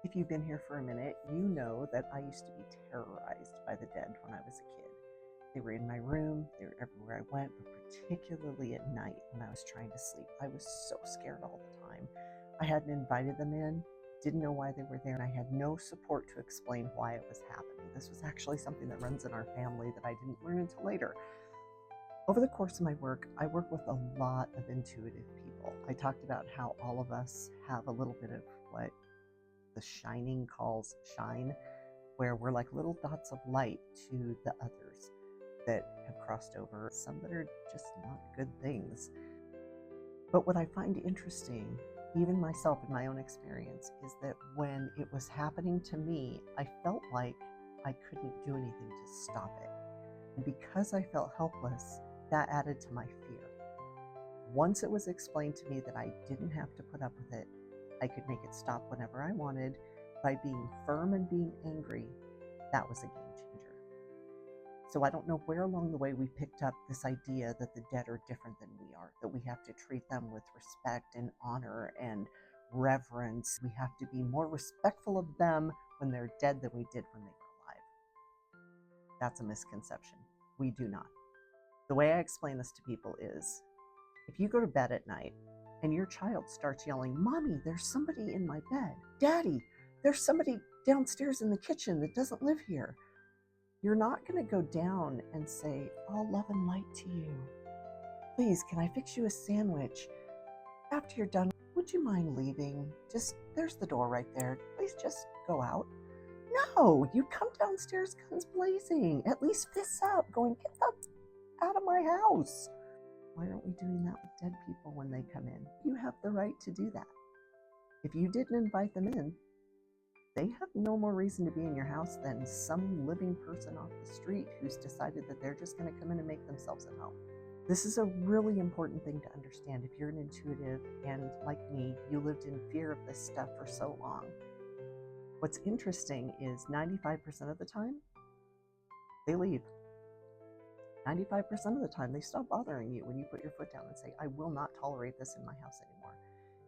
If you've been here for a minute, you know that I used to be terrorized by the dead when I was a kid. They were in my room, they were everywhere I went, but particularly at night when I was trying to sleep. I was so scared all the time. I hadn't invited them in, didn't know why they were there, and I had no support to explain why it was happening. This was actually something that runs in our family that I didn't learn until later. Over the course of my work, I work with a lot of intuitive people. I talked about how all of us have a little bit of what The Shining calls shine, where we're like little dots of light to the others that have crossed over, some that are just not good things. But what I find interesting, even myself in my own experience, is that when it was happening to me, I felt like I couldn't do anything to stop it. And because I felt helpless, that added to my fear. Once it was explained to me that I didn't have to put up with it, I could make it stop whenever I wanted by being firm and being angry, that was a game changer. So I don't know where along the way we picked up this idea that the dead are different than we are, that we have to treat them with respect and honor and reverence. We have to be more respectful of them when they're dead than we did when they were alive. That's a misconception. We do not. The way I explain this to people is, if you go to bed at night and your child starts yelling, "Mommy, there's somebody in my bed. Daddy, there's somebody downstairs in the kitchen that doesn't live here," you're not going to go down and say, "All love and light to you. Please, can I fix you a sandwich? After you're done, would you mind leaving? There's the door right there. Please just go out." No, you come downstairs guns blazing, at least fists up, going, "Get the out of my house." Why aren't we doing that with dead people when they come in? You have the right to do that. If you didn't invite them in, they have no more reason to be in your house than some living person off the street who's decided that they're just going to come in and make themselves at home. This is a really important thing to understand if you're an intuitive and, like me, you lived in fear of this stuff for so long. What's interesting is 95% of the time, they leave. 95% of the time, they stop bothering you when you put your foot down and say, "I will not tolerate this in my house anymore."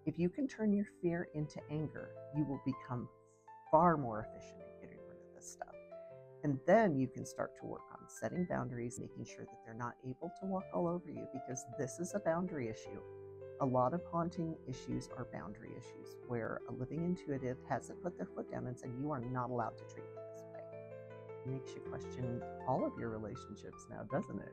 If you can turn your fear into anger, you will become far more efficient in getting rid of this stuff. And then you can start to work on setting boundaries, making sure that they're not able to walk all over you, because this is a boundary issue. A lot of haunting issues are boundary issues, where a living intuitive hasn't put their foot down and said, "You are not allowed to treat me this way." It makes you question all of your relationships now, doesn't it?